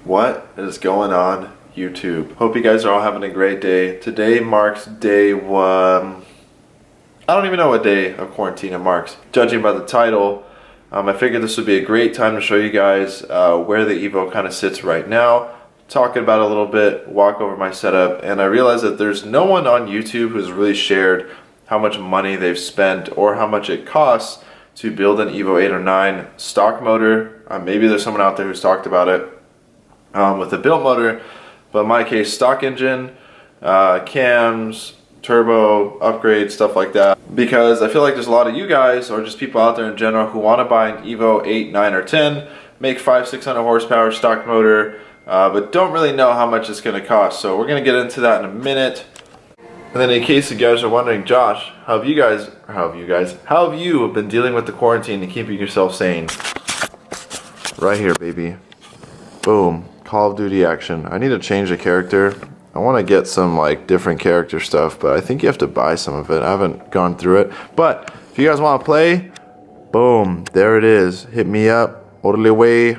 What is going on, YouTube? Hope you guys are all having a great day. Today marks day one. I don't even know what day of quarantine it marks. Judging by the title, I figured this would be a great time to show you guys where the Evo kind of sits right now. Talk about it a little bit, walk over my setup, and I realized that there's no one on YouTube who's really shared how much money they've spent or how much it costs to build an Evo 8 or 9 stock motor. Maybe there's someone out there who's talked about it with a built motor, but in my case, stock engine, cams, turbo, upgrades, stuff like that. Because I feel like there's a lot of you guys, or just people out there in general, who want to buy an Evo 8, 9, or 10, make 500-600 horsepower stock motor, but don't really know how much it's going to cost. So we're going to get into that in a minute. And then in case you guys are wondering, Josh, how have you been dealing with the quarantine and keeping yourself sane? Right here, baby. Boom. Call of Duty action. I need to change the character. I want to get some like different character stuff, but I think you have to buy some of it. I haven't gone through it. But if you guys want to play, boom, there it is. Hit me up. Orderly way.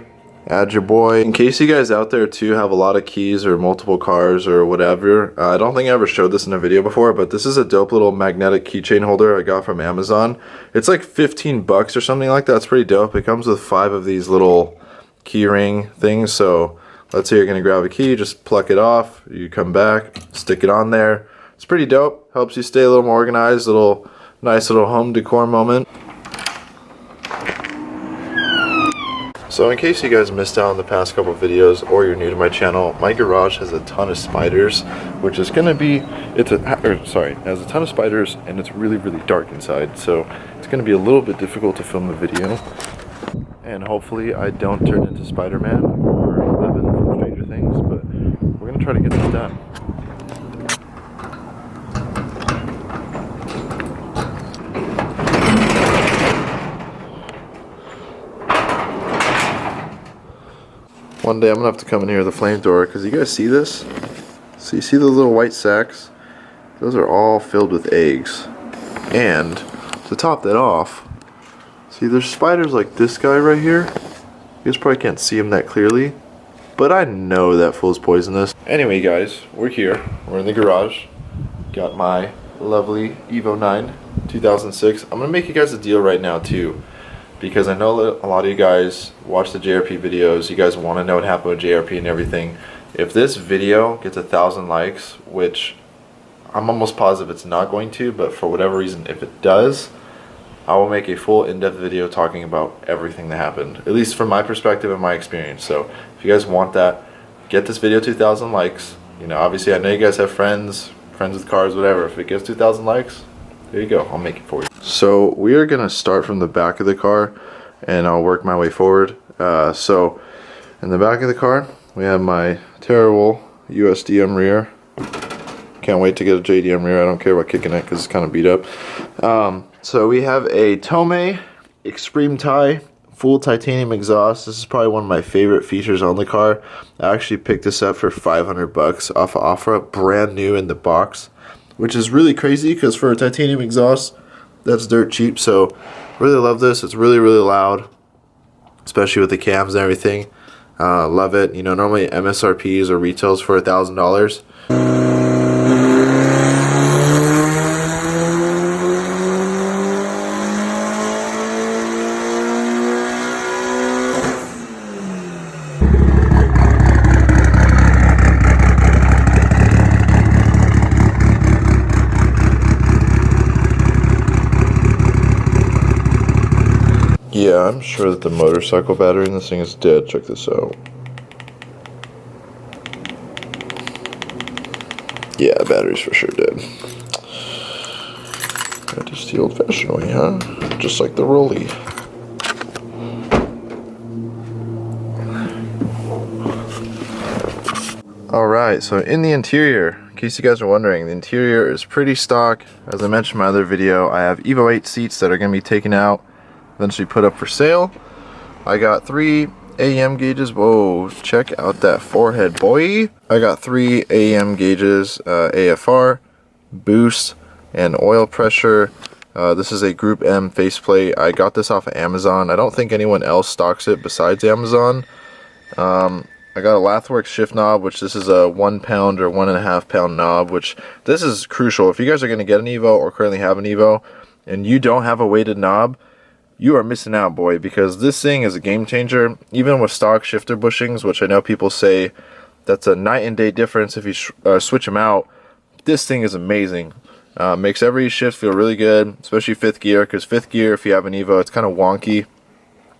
Add your boy. In case you guys out there too have a lot of keys or multiple cars or whatever, I don't think I ever showed this in a video before, but this is a dope little magnetic keychain holder I got from Amazon. It's like 15 bucks or something like that. It's pretty dope. It comes with 5 of these little key ring things. So let's say you're gonna grab a key, just pluck it off, you come back, stick it on there. It's pretty dope. Helps you stay a little more organized, nice little home decor moment. So in case you guys missed out on the past couple of videos, or you're new to my channel, my garage has a ton of spiders, which is gonna be, has a ton of spiders, and it's really, really dark inside. So it's gonna be a little bit difficult to film the video. And hopefully I don't turn into Spider-Man or Eleven from Stranger Things, but we're gonna try to get this done. One day I'm gonna have to come in here with a flamethrower, because you guys see this? So you see those little white sacks? Those are all filled with eggs. And to top that off, see, there's spiders like this guy right here. You guys probably can't see him that clearly, but I know that fool's poisonous. Anyway, guys, we're here. We're in the garage. Got my lovely Evo 9 2006. I'm gonna make you guys a deal right now too, because I know a lot of you guys watch the JRP videos. You guys want to know what happened with JRP and everything. If this video gets 1,000 likes, which I'm almost positive it's not going to, but for whatever reason, if it does, I will make a full in-depth video talking about everything that happened, at least from my perspective and my experience. So if you guys want that, get this video 2,000 likes. You know, obviously I know you guys have friends with cars, whatever. If it gets 2,000 likes, there you go, I'll make it for you. So we are gonna start from the back of the car, and I'll work my way forward. So in the back of the car, we have my terrible USDM rear. Can't wait to get a JDM rear. I don't care about kicking it because it's kind of beat up. So we have a Tomei Extreme Tie full titanium exhaust. This is probably one of my favorite features on the car. I actually picked this up for 500 bucks off of OfferUp, brand new in the box, which is really crazy because for a titanium exhaust, that's dirt cheap. So really love this. It's really, really loud, especially with the cams and everything. Love it. You know, normally MSRPs or retails for $1,000. Yeah, I'm sure that the motorcycle battery in this thing is dead. Check this out. Yeah, battery's for sure dead. Just the old-fashioned way, huh? Just like the Rolly. Alright, so in the interior, in case you guys are wondering, the interior is pretty stock. As I mentioned in my other video, I have Evo 8 seats that are going to be taken out, eventually put up for sale. I got 3 AEM gauges. Whoa, check out that forehead, boy. I got 3 AEM gauges, AFR, boost, and oil pressure. This is a Group M faceplate. I got this off of Amazon. I don't think anyone else stocks it besides Amazon. I I got a Lathworks shift knob, which this is a 1 pound or 1.5 pound knob, which this is crucial. If you guys are going to get an Evo or currently have an Evo and you don't have a weighted knob, you are missing out, boy, because this thing is a game changer. Even with stock shifter bushings, which I know people say that's a night and day difference if you switch them out, this thing is amazing. Makes every shift feel really good, especially 5th gear, because 5th gear, if you have an Evo, it's kind of wonky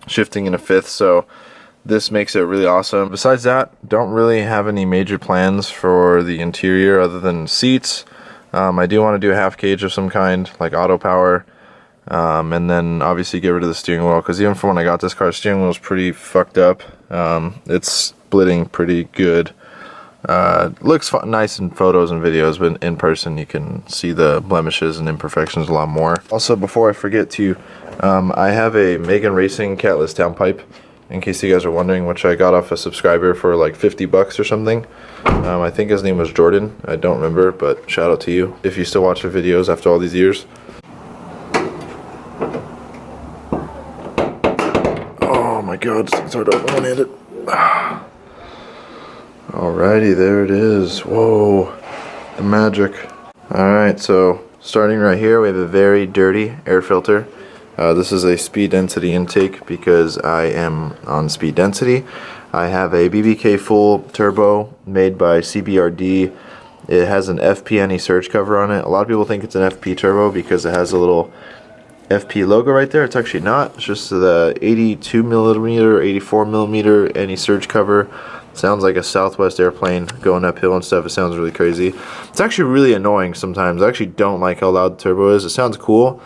shifting in a 5th, so this makes it really awesome. Besides that, don't really have any major plans for the interior other than seats. I do want to do a half cage of some kind, like auto power, and then obviously get rid of the steering wheel, because even from when I got this car, the steering wheel is pretty fucked up. It's splitting pretty good. Looks nice in photos and videos, but in person you can see the blemishes and imperfections a lot more. Also, before I forget to, I have a Megan Racing catless downpipe, in case you guys are wondering, which I got off a subscriber for like 50 bucks or something. I think his name was Jordan, I don't remember, but shout out to you if you still watch the videos after all these years. Oh my god, this thing's hard to open one-handed. Alrighty, there it is. Whoa, the magic. Alright, so starting right here, we have a very dirty air filter. This is a speed density intake because I am on speed density. I have a BBK full turbo made by CBRD. It has an FP surge cover on it. A lot of people think it's an FP turbo because it has a little FP logo right there. It's actually not. It's just the 82 millimeter, 84 millimeter any surge cover. Sounds like a Southwest airplane going uphill and stuff. It sounds really crazy. It's actually really annoying sometimes. I actually don't like how loud the turbo is. It sounds cool,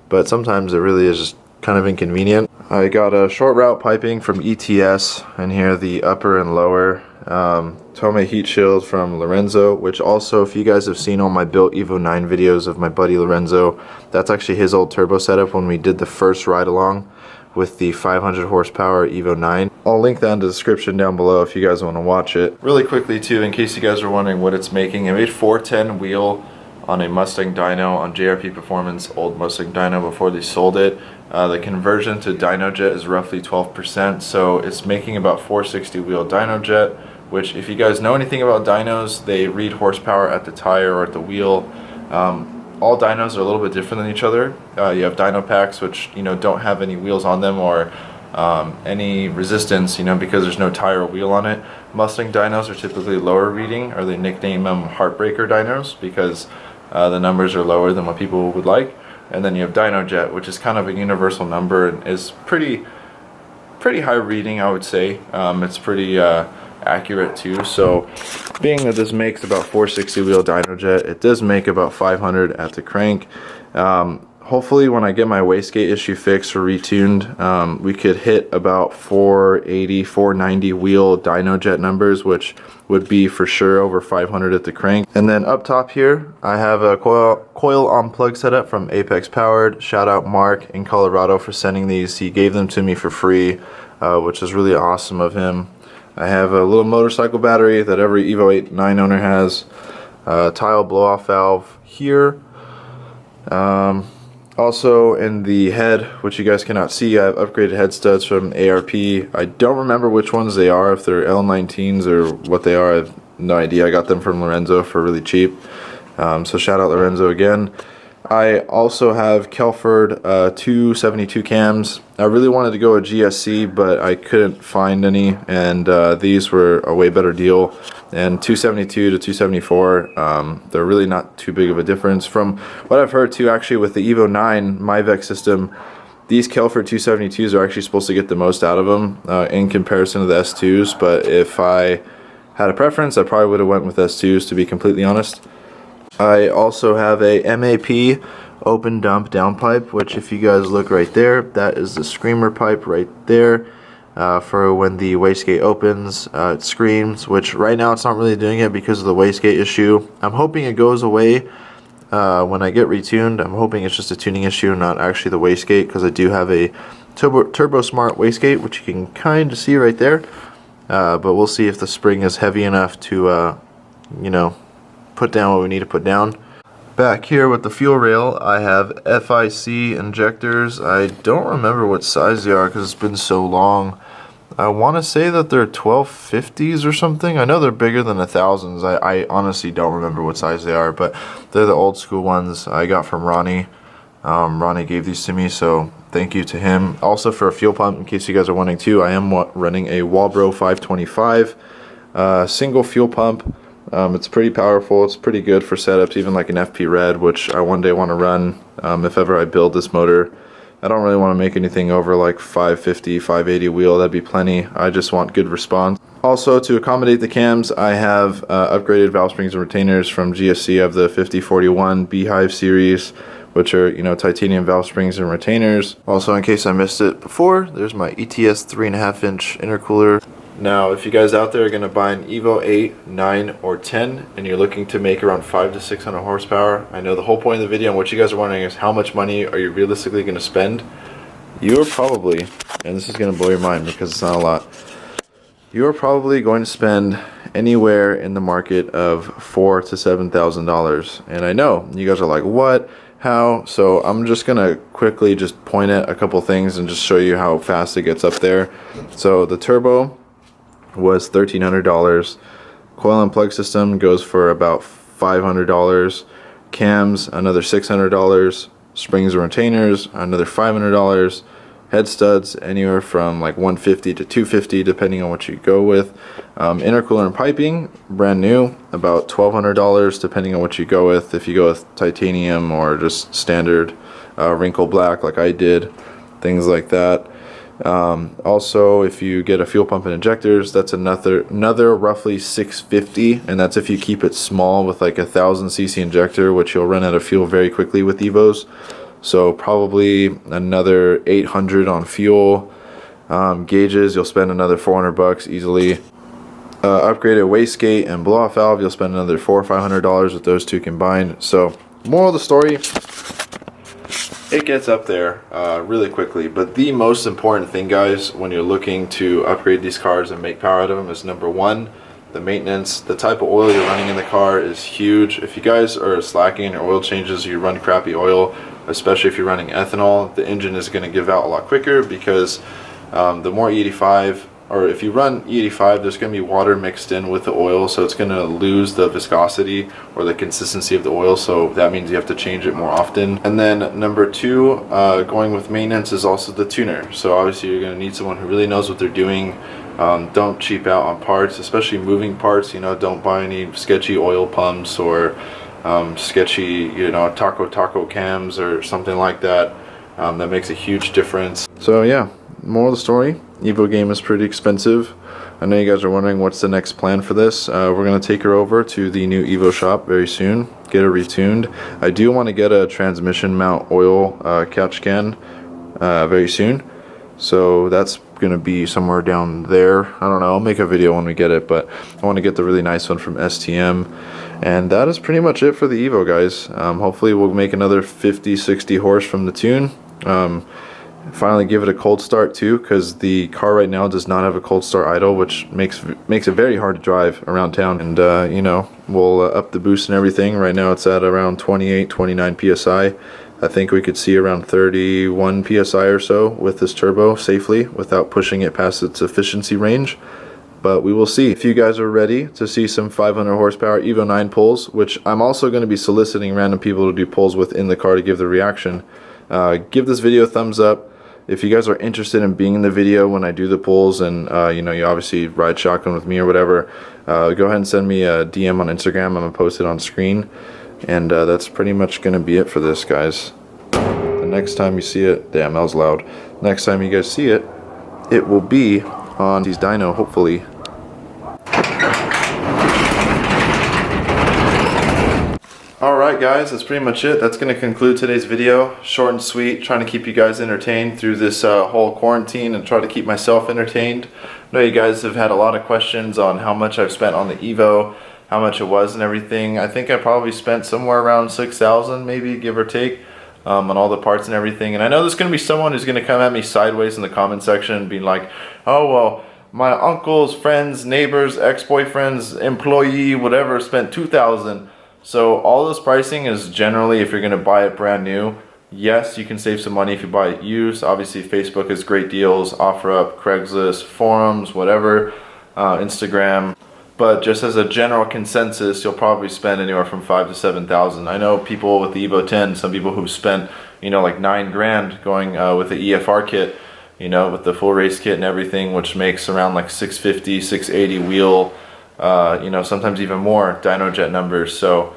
but sometimes it really is just kind of inconvenient. I got a short route piping from ETS, and here the upper and lower. Tome heat shield from Lorenzo, which also, if you guys have seen all my built Evo 9 videos of my buddy Lorenzo, that's actually his old turbo setup when we did the first ride along with the 500 horsepower Evo 9. I'll link that in the description down below if you guys want to watch it. Really quickly too, in case you guys are wondering what it's making, it made 410 wheel on a Mustang dyno on JRP Performance, old Mustang dyno before they sold it. The conversion to dyno jet is roughly 12%, so it's making about 460 wheel dyno jet, which if you guys know anything about dynos, they read horsepower at the tire or at the wheel. All dynos are a little bit different than each other. You have dyno packs which don't have any wheels on them or any resistance, because there's no tire or wheel on it. Mustang dynos are typically lower reading, or they nickname them heartbreaker dynos because the numbers are lower than what people would like. And then you have dyno jet, which is kind of a universal number and is pretty high reading, I would say. It's pretty accurate too. So being that this makes about 460 wheel dyno jet, it does make about 500 at the crank. Hopefully when I get my wastegate issue fixed or retuned, we could hit about 480, 490 wheel dyno jet numbers, which would be for sure over 500 at the crank. And then up top here, I have a coil on plug setup from Apex Powered. Shout out Mark in Colorado for sending these. He gave them to me for free, which is really awesome of him. I have a little motorcycle battery that every Evo 8 9 owner has. Tile blow-off valve here. Also in the head, which you guys cannot see, I have upgraded head studs from ARP. I don't remember which ones they are, if they're L19s or what they are. I have no idea. I got them from Lorenzo for really cheap. So shout out Lorenzo again. I also have Kelford 272 cams. I really wanted to go a GSC, but I couldn't find any, and these were a way better deal. And 272 to 274, they're really not too big of a difference. From what I've heard too, actually with the Evo 9 MyVec system, these Kelford 272s are actually supposed to get the most out of them in comparison to the S2s, but if I had a preference, I probably would have went with S2s, to be completely honest. I also have a MAP open dump downpipe, which if you guys look right there, that is the screamer pipe right there. For when the wastegate opens, it screams, which right now it's not really doing it because of the wastegate issue. I'm hoping it goes away when I get retuned. I'm hoping it's just a tuning issue, not actually the wastegate, because I do have a Turbo Smart wastegate, which you can kind of see right there. But we'll see if the spring is heavy enough to, put down what we need to put down. Back here with the fuel rail, I have Fic Injectors. I don't remember what size they are because it's been so long. I want to say that they're 1250s or something. I know they're bigger than 1000s. I honestly don't remember what size they are, but they're the old school ones I got from Ronnie. Ronnie gave these to me, so thank you to him. Also for a fuel pump, in case you guys are wondering too, I am running a Walbro 525 single fuel pump. It's pretty powerful. It's pretty good for setups, even like an FP Red, which I one day want to run if ever I build this motor. I don't really want to make anything over like 550, 580 wheel. That'd be plenty. I just want good response. Also, to accommodate the cams, I have upgraded valve springs and retainers from GSC. I have the 5041 Beehive series, which are, you know, titanium valve springs and retainers. Also, in case I missed it before, there's my ETS 3.5-inch intercooler. Now, if you guys out there are going to buy an Evo 8, 9, or 10, and you're looking to make around 500 to 600 horsepower, I know the whole point of the video and what you guys are wondering is how much money are you realistically going to spend? You are probably, and this is going to blow your mind because it's not a lot, you are probably going to spend anywhere in the market of $4,000 to $7,000. And I know, you guys are like, what? How? So I'm just going to quickly just point at a couple things and just show you how fast it gets up there. So the turbo was $1,300. Coil and plug system goes for about $500. Cams, another $600. Springs and retainers, another $500. Head studs, anywhere from like $150 to $250 depending on what you go with. Intercooler and piping, brand new, about $1,200 depending on what you go with. If you go with titanium or just standard wrinkle black like I did, things like that. Also, if you get a fuel pump and injectors, that's another roughly $650, and that's if you keep it small with like 1000cc injector, which you'll run out of fuel very quickly with Evos. So probably another $800 on fuel. Gauges, you'll spend another $400 easily. Upgraded wastegate and blow off valve, you'll spend another $400 or $500 with those two combined. So moral of the story, it gets up there really quickly. But the most important thing, guys, when you're looking to upgrade these cars and make power out of them is number one, the maintenance. The type of oil you're running in the car is huge. If you guys are slacking in your oil changes, you run crappy oil, especially if you're running ethanol, the engine is going to give out a lot quicker because the more E85, or if you run E85, there's going to be water mixed in with the oil, so it's going to lose the viscosity or the consistency of the oil, so that means you have to change it more often. And then number two, going with maintenance, is also the tuner. So obviously you're going to need someone who really knows what they're doing. Don't cheap out on parts, especially moving parts. You know, don't buy any sketchy oil pumps or sketchy, you know, taco cams or something like that. That makes a huge difference. So yeah, moral of the story, Evo game is pretty expensive. I know you guys are wondering what's the next plan for this. We're going to take her over to the new Evo shop very soon, get her retuned. I do want to get a transmission mount oil catch can very soon. So that's going to be somewhere down there. I don't know, I'll make a video when we get it, but I want to get the really nice one from STM. And that is pretty much it for the Evo, guys. Hopefully we'll make another 50-60 horse from the tune. Finally give it a cold start too, because the car right now does not have a cold start idle, which makes it very hard to drive around town. And you know, we'll up the boost and everything. Right now it's at around 28-29 psi. I think we could see around 31 psi or so with this turbo safely without pushing it past its efficiency range. But we will see. If you guys are ready to see some 500 horsepower Evo 9 pulls, which I'm also going to be soliciting random people to do pulls within the car to give the reaction, give this video a thumbs up. If you guys are interested in being in the video when I do the pulls, and you know, you obviously ride shotgun with me or whatever, go ahead and send me a DM on Instagram. I'm gonna post it on screen, and that's pretty much gonna be it for this, guys. The next time you see it, damn, that was loud. Next time you guys see it, it will be on these dyno, hopefully. Alright guys, that's pretty much it. That's going to conclude today's video. Short and sweet, trying to keep you guys entertained through this whole quarantine and try to keep myself entertained. I know you guys have had a lot of questions on how much I've spent on the Evo, how much it was and everything. I think I probably spent somewhere around $6,000 maybe, give or take, on all the parts and everything. And I know there's going to be someone who's going to come at me sideways in the comment section and be like, oh well, my uncle's friends, neighbors, ex-boyfriends, employee, whatever, spent $2,000. So all this pricing is generally, if you're going to buy it brand new, Yes, you can save some money if you buy it used. Obviously, Facebook has great deals, OfferUp, Craigslist, forums, whatever, Instagram. But just as a general consensus, you'll probably spend anywhere from $5,000 to $7,000. I know people with the Evo 10, some people who've spent, you know, like $9 grand going with the EFR kit, you know, with the full race kit and everything, which makes around like 650, 680 wheel, you know, sometimes even more dyno jet numbers. So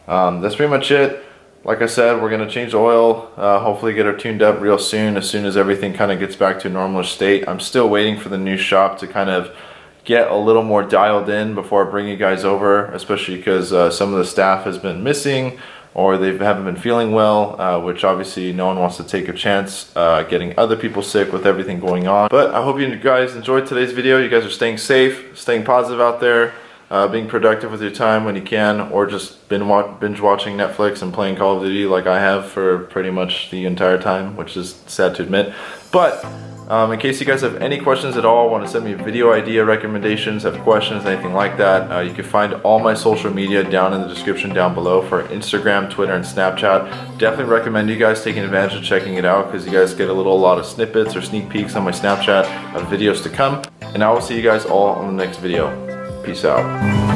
that's pretty much it. Like I said, we're going to change the oil, hopefully get her tuned up real soon as everything kind of gets back to a normal state. I'm still waiting for the new shop to kind of get a little more dialed in before I bring you guys over, especially because some of the staff has been missing or they haven't been feeling well, which obviously no one wants to take a chance getting other people sick with everything going on. But I hope you guys enjoyed today's video. You guys are staying safe, staying positive out there, being productive with your time when you can, or just binge watching Netflix and playing Call of Duty like I have for pretty much the entire time, which is sad to admit. But in case you guys have any questions at all, want to send me video idea recommendations, have questions, anything like that, you can find all my social media down in the description down below for Instagram, Twitter, and Snapchat. Definitely recommend you guys taking advantage of checking it out because you guys get a lot of snippets or sneak peeks on my Snapchat of videos to come. And I will see you guys all on the next video. Peace out.